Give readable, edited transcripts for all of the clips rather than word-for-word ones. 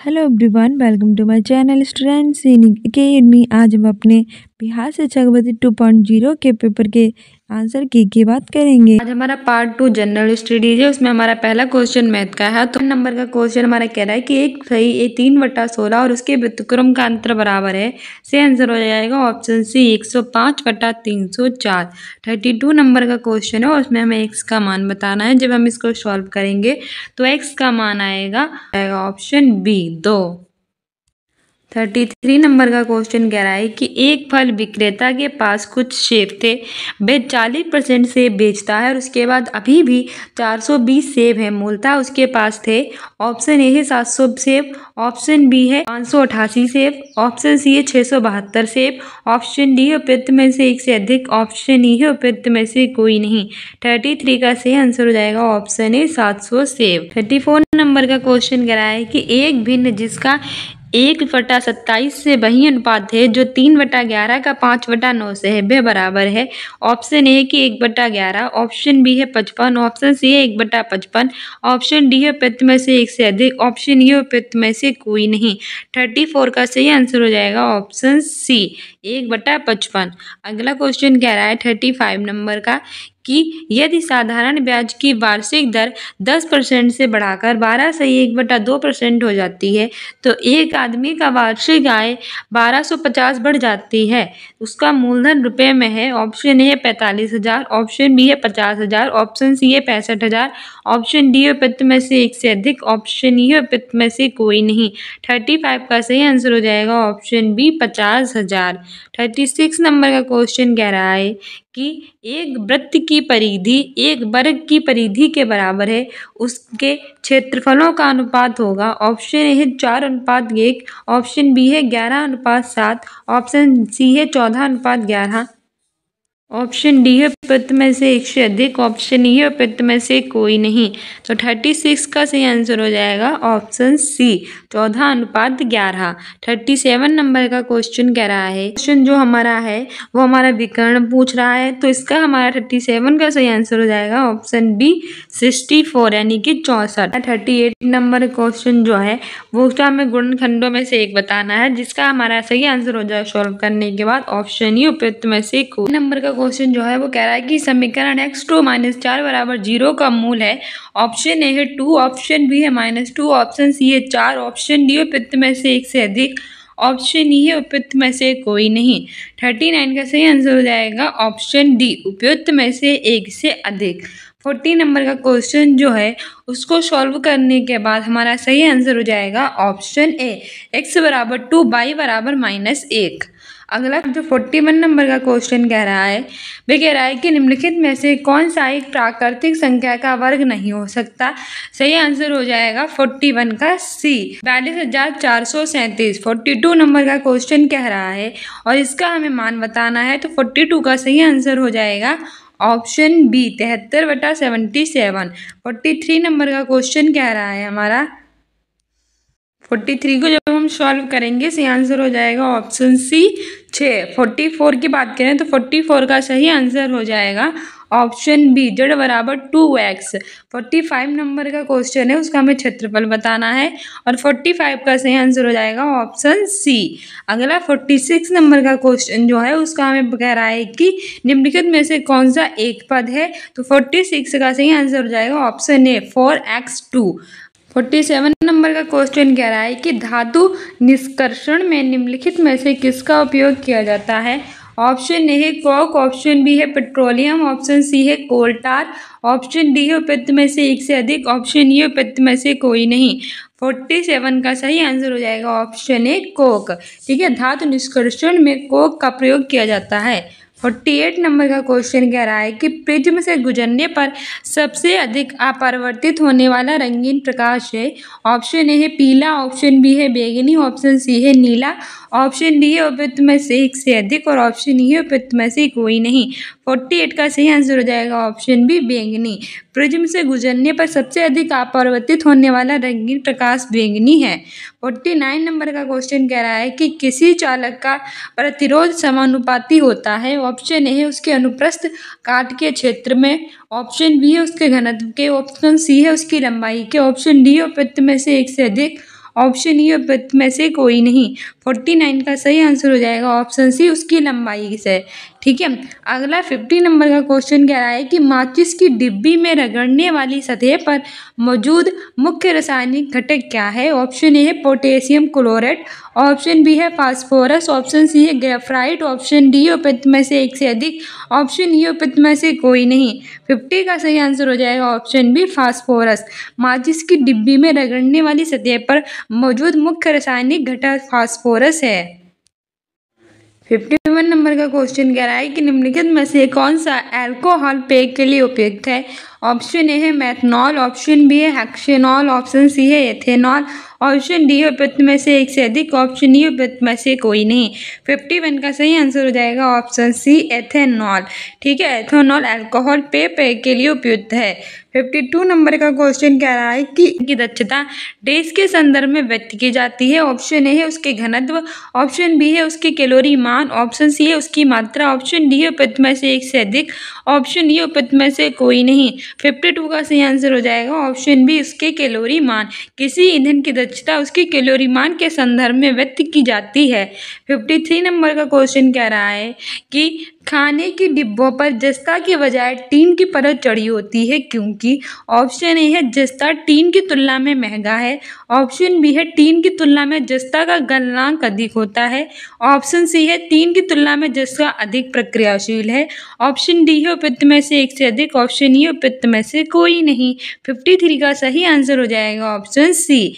Hello everyone, welcome to my channel students in academy. आज हम अपने बिहार से छात्रवृत्ति 2.0 के पेपर के आंसर की बात करेंगे। आज हमारा पार्ट 2 जनरल स्टडीज है। उसमें हमारा पहला क्वेश्चन मैथ का है। तो नंबर का क्वेश्चन हमारा कह रहा है कि एक सही 3/16 और उसके व्युत्क्रम का अंतर बराबर है। से आंसर हो जाएगा ऑप्शन सी 105/304। 32 नंबर का क्वेश्चन है और उसमें हमें एक्स का मान बताना है। जब हम इसको सॉल्व करेंगे तो एक्स का मान आएगा ऑप्शन बी 2। 33 नंबर का क्वेश्चन कह रहा है कि एक फल विक्रेता के पास कुछ सेब थे, वह 40% सेब बेचता है और उसके बाद अभी भी 420 सेब है, मूलतः उसके पास थे। ऑप्शन ए है 700 सेब, ऑप्शन बी है 588 सेब, ऑप्शन सी है 672 सेब, ऑप्शन डी है उपयुक्त में से एक से अधिक, ऑप्शन ई है उपयुक्त में से कोई नहीं। 33 का सही आंसर हो जाएगा ऑप्शन ए 700 सेब। 34 नंबर का क्वेश्चन कह रहा है कि एक भिन्न जिसका 1/27 से वही अनुपात है जो 3/11 का 5/9 से है, वह बराबर है। ऑप्शन ए कि 1/11, ऑप्शन बी है 55, ऑप्शन सी है 1/55, ऑप्शन डी है उपयुक्त में से एक से अधिक, ऑप्शन ई है उपयुक्त में से कोई नहीं। 34 का सही आंसर हो जाएगा ऑप्शन सी 1/55। अगला क्वेश्चन कह रहा है 35 नंबर का कि यदि साधारण ब्याज की वार्षिक दर 10% से बढ़ाकर 12/1/2% हो जाती है तो एक आदमी का वार्षिक आय 1250 बढ़ जाती है। उसका मूलधन रुपए में है। ऑप्शन ए है 45,000, ऑप्शन बी है 50,000, ऑप्शन सी है 65,000, ऑप्शन डी है उपयुक्त में से एक से अधिक, ऑप्शन ई है उपयुक्त में से कोई नहीं। 35 का सही आंसर हो जाएगा ऑप्शन बी 50,000। 36 नंबर का क्वेश्चन कह रहा है कि एक वृत्त की परिधि एक वर्ग की परिधि के बराबर है, उसके क्षेत्रफलों का अनुपात होगा। ऑप्शन ए है 4:1, ऑप्शन बी है 11:7, ऑप्शन सी है 14:11, ऑप्शन डी है उपयुक्त में से एक से अधिक, ऑप्शन ई है उपयुक्त में से कोई नहीं। तो 36 का सही आंसर हो जाएगा ऑप्शन सी 14:11। 37 नंबर का क्वेश्चन कह रहा है, क्वेश्चन जो हमारा है वो हमारा विकर्ण पूछ रहा है, तो इसका हमारा 37 का सही आंसर हो जाएगा ऑप्शन बी 64 यानी कि 64। 38 नंबर क्वेश्चन जो है वो उसका हमें गुणनखंडों में से एक बताना है, जिसका हमारा सही आंसर हो जाए सॉल्व करने के बाद ऑप्शन ई उपयुक्त में से कोई। नंबर का क्वेश्चन जो है वो कह रहा है कि समीकरण x2 - 4 = 0 का मूल है। ऑप्शन ए है 2, ऑप्शन बी है -2, ऑप्शन सी है 4, ऑप्शन डी उपयुक्त में से एक से अधिक, ऑप्शन ई है उपयुक्त में से कोई नहीं। 39 का सही आंसर हो जाएगा ऑप्शन डी उपयुक्त में से एक से अधिक। 40 नंबर का क्वेश्चन जो है उसको सॉल्व करने के बाद हमारा सही आंसर हो जाएगा ऑप्शन ए x = 2, y = -1। अगला जो 41 नंबर का क्वेश्चन कह रहा है वह कह रहा है कि निम्नलिखित में से कौन सा एक प्राकृतिक संख्या का वर्ग नहीं हो सकता। सही आंसर हो जाएगा 41 का सी 42,437। 42 नंबर का क्वेश्चन कह रहा है और इसका हमें मान बताना है, तो 42 का सही आंसर हो जाएगा ऑप्शन बी 73/77। 43 नंबर का क्वेश्चन कह रहा है हमारा 43 को जब हम सॉल्व करेंगे सही आंसर हो जाएगा ऑप्शन सी 6। 44 की बात करें तो 44 का सही आंसर हो जाएगा option B z = 2x। 45 number का क्वेश्चन है उसका हमें क्षेत्रफल बताना है और 45 का सही आंसर हो जाएगा ऑप्शन सी। अगला 46 नंबर का क्वेश्चन जो है उसका हमें कह रहा है कि निम्नलिखित में से कौन सा एक पद है, तो 46 का सही आंसर हो जाएगा ऑप्शन ए 4x2। 47 नंबर का क्वेश्चन कह रहा है कि धातु निष्कर्षण में निम्नलिखित में से किसका उपयोग किया जाता है। ऑप्शन ए है कोक, ऑप्शन बी है पेट्रोलियम, ऑप्शन सी है कोल टार, ऑप्शन डी है उपयुक्त में से एक से अधिक, ऑप्शन ई उपयुक्त में से कोई नहीं। 47 का सही आंसर हो जाएगा ऑप्शन ए कोक। ठीक है, धातु निष्कर्षण में कोक का प्रयोग किया जाता है। 48 नंबर का क्वेश्चन कह रहा है कि प्रिज्म से गुजरने पर सबसे अधिक अपरावर्तित होने वाला रंगीन प्रकाश है। ऑप्शन ए है पीला, ऑप्शन बी है बैंगनी, ऑप्शन सी है नीला, ऑप्शन डी है उपयुक्त में से एक से अधिक और ऑप्शन ई है उपयुक्त में से कोई नहीं। 48 का सही आंसर हो जाएगा ऑप्शन बी बैंगनी। प्रिज्म से गुजरने पर सबसे अधिक अपरावर्तित होने वाला रंगीन प्रकाश बैंगनी है। 49 नंबर का क्वेश्चन कह रहा है कि किसी चालक का प्रतिरोध समानुपाती होता है। ऑप्शन ए है उसके अनुप्रस्थ काट के क्षेत्र में, ऑप्शन बी है उसके घनत्व के, ऑप्शन सी है उसकी लंबाई के, ऑप्शन डी उपयुक्त में से एक से अधिक, ऑप्शन ई उपयुक्त में से कोई नहीं। 49 का सही आंसर हो जाएगा ऑप्शन सी, उसकी लंबाई से। ठीक है, अगला 50 नंबर का क्वेश्चन कह रहा है कि माचिस की डिब्बी में रगड़ने वाली सतह पर मौजूद मुख्य रासायनिक घटक क्या है। ऑप्शन ए है पोटेशियम क्लोराइड, ऑप्शन बी है फास्फोरस, ऑप्शन सी है ग्रेफाइट, ऑप्शन डी उपयुक्त में से एक से अधिक, ऑप्शन ई उपयुक्त में से कोई नहीं। 50 का सही आंसर हो जाएगा ऑप्शन बी, फास्फोरस। माचिस की डिब्बी में रगड़ने वाली सतह पर मौजूद मुख्य रासायनिक घटक फास्फोरस है। 51 नंबर का क्वेश्चन कह रहा है कि निम्नलिखित में से कौन सा अल्कोहल पेय के लिए उपयुक्त है। ऑप्शन ए है मेथनॉल, ऑप्शन बी है हेक्सेनॉल, ऑप्शन सी है एथेनॉल, ऑप्शन डी है उपयुक्त में से एक से अधिक, ऑप्शन ई उपयुक्त में से कोई नहीं। 51 का सही आंसर हो जाएगा ऑप्शन सी, एथेनॉल। ठीक है, एथेनॉल अल्कोहल पेय के लिए उपयुक्त है। 52 नंबर का क्वेश्चन कह रहा है कि की दक्षता डैश के संदर्भ में व्यक्त की जाती है। ऑप्शन ए है उसके घनत्व, ऑप्शन बी है उसकी कैलोरी मान, ऑप्शन सी है उसकी मात्रा, ऑप्शन डी है उपयुक्त में से एक से अधिक, ऑप्शन ई उपयुक्त में से कोई नहीं। 52 का सही आंसर हो जाएगा ऑप्शन बी, उसके कैलोरी मान। किसी ईंधन की दक्षता उसकी कैलोरी मान के संदर्भ में व्यक्त की जाती है। 53 नंबर का क्वेश्चन कह रहा है कि खाने की डिब्बों पर जस्ता के बजाय टीन की परत चढ़ी होती है क्योंकि। ऑप्शन ए है जस्ता टीन की तुलना में महंगा है, ऑप्शन बी है टीन की तुलना में जस्ता का गलनांक अधिक होता है, ऑप्शन सी है टीन की तुलना में जस्ता अधिक प्रक्रियाशील है, ऑप्शन डी है उपयुक्त में से एक से अधिक, ऑप्शन ई उपयुक्त में से कोई नहीं। 53 का सही आंसर हो जाएगा ऑप्शन सी।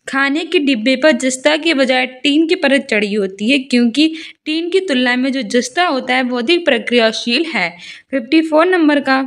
खाने के डिब्बे पर जस्ता के बजाय टीन की परत चढ़ी होती है क्योंकि टीन की तुलना में जो जस्ता होता है वो अधिक प्रक्रियाशील है। 54 नंबर का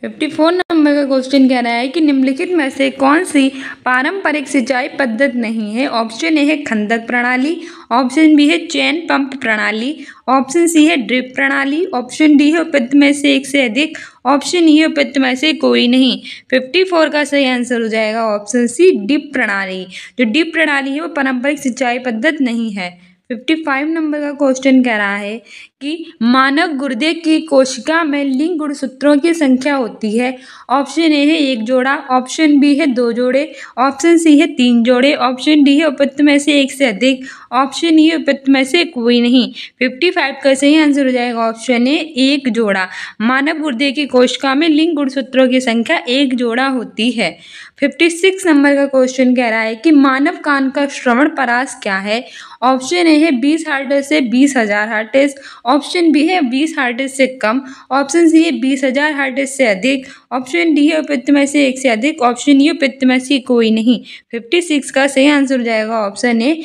क्वेश्चन कह रहा है कि निम्नलिखित में से कौन सी पारंपरिक सिंचाई पद्धति नहीं है। ऑप्शन ए है खंदक प्रणाली, ऑप्शन बी है चेन पंप प्रणाली, ऑप्शन सी है ड्रिप प्रणाली, ऑप्शन डी है उपयुक्त में से एक से अधिक, ऑप्शन ई है उपयुक्त में से कोई नहीं। 54 का सही आंसर हो जाएगा ऑप्शन सी, ड्रिप प्रणाली। जो ड्रिप प्रणाली है वो पारंपरिक सिंचाई पद्धति नहीं है। 55 नंबर का क्वेश्चन कह रहा है कि मानव गुर्दे की कोशिका में लिंग गुणसूत्रों की संख्या होती है। ऑप्शन ए है 1 जोड़ा, ऑप्शन बी है 2 जोड़े, ऑप्शन सी है 3 जोड़े, ऑप्शन डी है उपयुक्त में से एक से अधिक, ऑप्शन ई उपयुक्त में से कोई नहीं। 55 का सही आंसर हो जाएगा ऑप्शन ए, 1 जोड़ा। मानव गुर्दे की कोशिका में लिंग गुणसूत्रों की संख्या 1 जोड़ा होती है। 56 नंबर का क्वेश्चन कह रहा है कि मानव कान का श्रवण परास क्या है। ऑप्शन ए है 20 हर्ट्ज से 20,000 हर्ट्ज, ऑप्शन बी है 20 हर्ट्ज से कम, ऑप्शन सी है 20,000 हर्ट्ज से अधिक, ऑप्शन डी है उपयुक्त में से एक से अधिक, ऑप्शन ई उपयुक्त में से कोई नहीं। 56 का सही आंसर हो जाएगा ऑप्शन ए,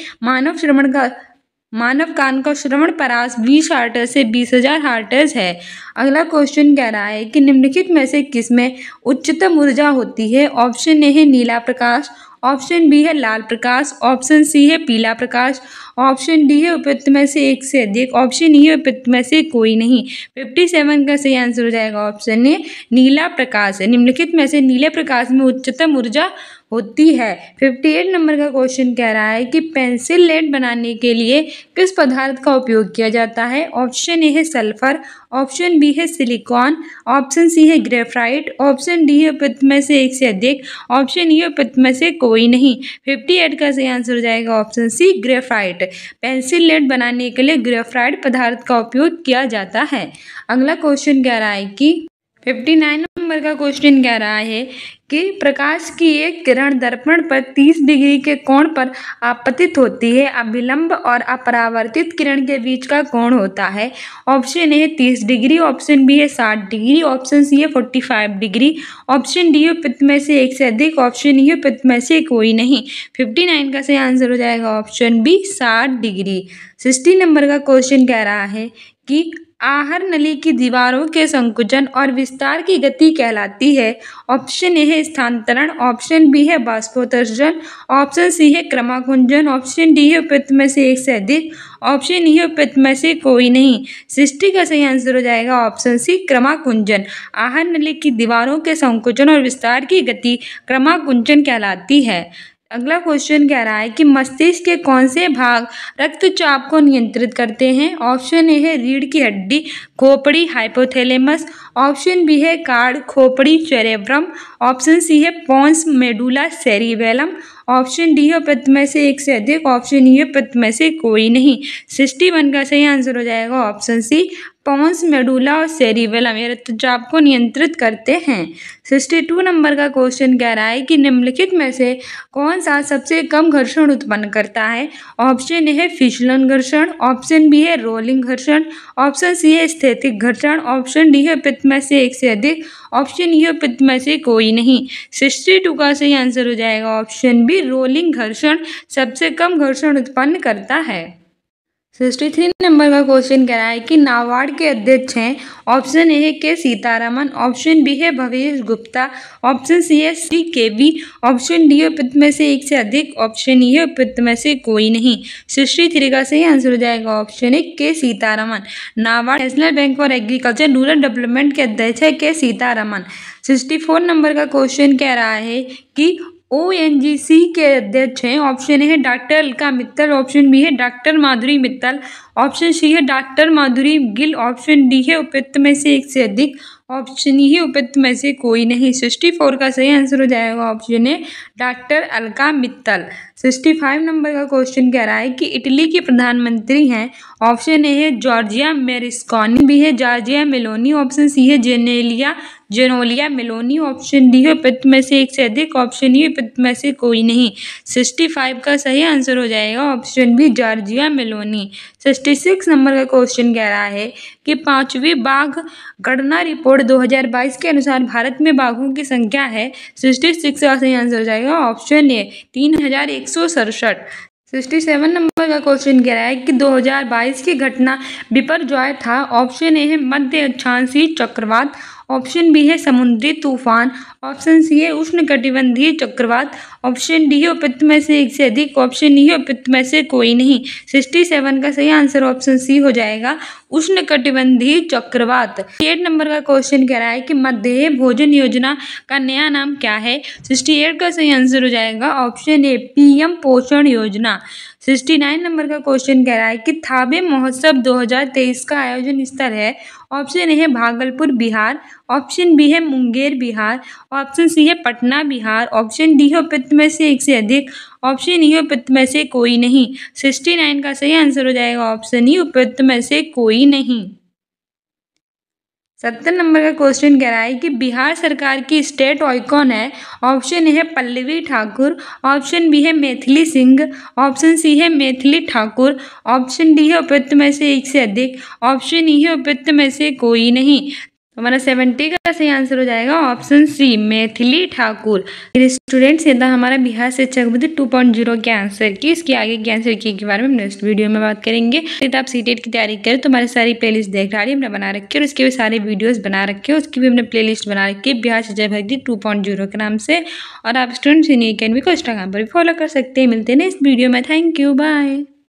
मानव कान का श्रवण परास 20 हर्ट्ज से 20,000 हर्ट्ज है। अगला क्वेश्चन कह रहा है कि निम्नलिखित में से किसमें उच्चतम ऊर्जा होती है। ऑप्शन ए है नीला प्रकाश, ऑप्शन बी है लाल प्रकाश, ऑप्शन सी है पीला प्रकाश, ऑप्शन डी है उपयुक्त में से एक से अधिक, ऑप्शन ई है उपयुक्त में से कोई नहीं। 57 का सही आंसर हो जाएगा ऑप्शन ए, नीला प्रकाश है। निम्नलिखित में से नीले प्रकाश में उच्चतम ऊर्जा होती है। 58 नंबर का क्वेश्चन कह रहा है कि पेंसिल लेड बनाने के लिए किस पदार्थ का उपयोग किया जाता है। ऑप्शन ए है सल्फर, ऑप्शन बी है सिलिकॉन, ऑप्शन सी है ग्रेफाइट, ऑप्शन डी है उपयुक्त में से एक से अधिक, ऑप्शन ई उपयुक्त में से कोई नहीं। 58 का सही आंसर हो जाएगा option C, graphite. Pencil lead बनाने के लिए ग्रेफाइट पदार्थ का उपयोग किया जाता है। अगला क्वेश्चन कह रहा है कि 59 नंबर का क्वेश्चन कह रहा है कि प्रकाश की एक किरण दर्पण पर 30 डिग्री के कोण पर आपतित होती है। अभिलंब और अपरावर्तित किरण के बीच का कोण होता है। Option A 30 degree, option B है 60 डिग्री, ऑप्शन सी है 45 डिग्री, ऑप्शन डी उपयुक्त में से एक से अधिक, ऑप्शन ई उपयुक्त में से कोई नहीं। 59 का सही आंसर हो जाएगा ऑप्शन बी, 60 डिग्री। 60 नंबर का क्वेश्चन कह रहा है कि आहर नली की दीवारों के संकुचन और विस्तार की गति कहलाती है। ऑप्शन ए है स्थानांतरण, ऑप्शन बी है बाष्पोत्सर्जन, ऑप्शन सी है क्रमाकुंजन, ऑप्शन डी है उपयुक्त में से एक से अधिक, ऑप्शन ई है उपयुक्त में से कोई नहीं। 60 का सही आंसर हो जाएगा ऑप्शन सी, क्रमाकुंजन। आहर नली की दीवारों के संकुचन और विस्तार की गति क्रमाकुंजन कहलाती है। अगला क्वेश्चन कह रहा है कि मस्तिष्क के कौन से भाग रक्तचाप को नियंत्रित करते हैं। ऑप्शन ए है रीढ़ की हड्डी, खोपड़ी, हाइपोथैलेमस, ऑप्शन बी है कार्ड, खोपड़ी, सेरेब्रम, ऑप्शन सी है pons, medulla, cerebellum, option D है उपयुक्त में से एक से अधिक, ऑप्शन ई है उपयुक्त में से कोई नहीं। 61 का सही आंसर हो जाएगा ऑप्शन सी, पॉन्स, मेडुला और सेरिबेलम ये रक्तचाप को नियंत्रित करते हैं। 62 नंबर का क्वेश्चन कह रहा है कि निम्नलिखित में से कौन सा सबसे कम घर्षण उत्पन्न करता है। ऑप्शन ए है फिसलन घर्षण, ऑप्शन बी है रोलिंग घर्षण, ऑप्शन सी है स्थैतिक घर्षण, ऑप्शन डी है उपयुक्त में से एक से अधिक, ऑप्शन ई है उपयुक्त में से कोई नहीं। 62 का सही आंसर हो जाएगा ऑप्शन बी, रोलिंग घर्षण सबसे कम घर्षण उत्पन्न करता है। 63 नंबर का क्वेश्चन कह रहा है कि नाबार्ड के अध्यक्ष हैं। ऑप्शन ए है के सीतारमन, ऑप्शन बी है भवेश गुप्ता, ऑप्शन सी है सी केवी, ऑप्शन डी है उपयुक्त में से एक से अधिक, ऑप्शन ई है उपयुक्त में से कोई नहीं। 63 का सही आंसर हो जाएगा ऑप्शन ए के Sitharaman. NABARD national bank for agriculture rural development के अध्यक्ष है के सीतारमन। 64 नंबर का क्वेश्चन कह रहा है कि ONGC के अध्यक्ष हैं। ऑप्शन ए है doctor Alka Mittal, option B है doctor Madhuri Mittal, option C है doctor Madhuri Gill, option D है उपयुक्त में से एक से अधिक, ऑप्शन ई है उपयुक्त में से कोई नहीं। 64 का सही आंसर हो जाएगा option A doctor Alka Mittal. 65 number का क्वेश्चन कह रहा है कि इटली के प्रधानमंत्री हैं। ऑप्शन ए है जॉर्जिया मेरिस्कोनी, बी है जॉर्जिया मेलोनी, ऑप्शन सी है जेनोलिया मेलोनी, ऑप्शन डी है उपयुक्त में से एक से अधिक, ऑप्शन ई उपयुक्त में से कोई नहीं। 65 का सही आंसर हो जाएगा option B Giorgia Meloni. 66 number का क्वेश्चन कह रहा है कि 5वीं बाघ गणना रिपोर्ट 2022 के अनुसार भारत में बाघों की संख्या है। 66 का सही आंसर हो जाएगा ऑप्शन ए 3167। 67 नंबर का क्वेश्चन कह रहा है कि 2022 की घटना बिपरजॉय था। ऑप्शन ए है मध्य अक्षांशीय चक्रवात, ऑप्शन बी है समुद्री तूफान, ऑप्शन सी है उष्णकटिबंधीय चक्रवात, ऑप्शन डी है उपयुक्त में से एक से अधिक, ऑप्शन ई है उपयुक्त में से कोई नहीं। 67 का सही आंसर ऑप्शन सी हो जाएगा उष्णकटिबंधीय चक्रवात। 8 नंबर का क्वेश्चन कह रहा है कि मध्याह्न भोजन योजना का नया नाम क्या है। 68 का सही आंसर हो जाएगा ऑप्शन ए PM पोषण योजना। 69 नंबर का क्वेश्चन कह रहा है कि थाबे महोत्सव 2023 का आयोजन स्थल है। ऑप्शन ए है भागलपुर बिहार, ऑप्शन बी है मुंगेर बिहार, ऑप्शन सी है पटना बिहार, ऑप्शन डी है उपयुक्त में से एक से अधिक, ऑप्शन ई है उपयुक्त में से कोई नहीं। 69 का सही आंसर हो जाएगा ऑप्शन ई उपयुक्त में से कोई नहीं। 70 नंबर का क्वेश्चन कह रहा है कि बिहार सरकार की स्टेट आइकॉन है। ऑप्शन ए है पल्लवी ठाकुर, ऑप्शन बी है मैथिली सिंह, ऑप्शन सी है मैथिली ठाकुर, ऑप्शन डी है उपयुक्त में से एक से अधिक, ऑप्शन ई है उपयुक्त में से कोई नहीं। हमारा 70 का सही आंसर हो जाएगा option C Maithili Thakur. Students ये था हमारा बिहार शिक्षक बुद्धि 2.0 के आंसर की। इसके आगे के आंसर की के बारे में नेक्स्ट वीडियो में बात करेंगे। यदि आप सीटेट की तैयारी करें तो हमारी सारी प्लेलिस्ट देख डाली हमने बना रखी है और उसके भी सारे वीडियोस बना रखे हैं, उसकी भी हमने प्लेलिस्ट बना रखी है बिहार शिक्षक बुद्धि 2.0 के नाम से। और आप स्टूडेंट्स इन अकेडमी को इंस्टाग्राम पर भी फॉलो कर सकते हैं। मिलते हैं नेक्स्ट वीडियो में। Thank you, bye.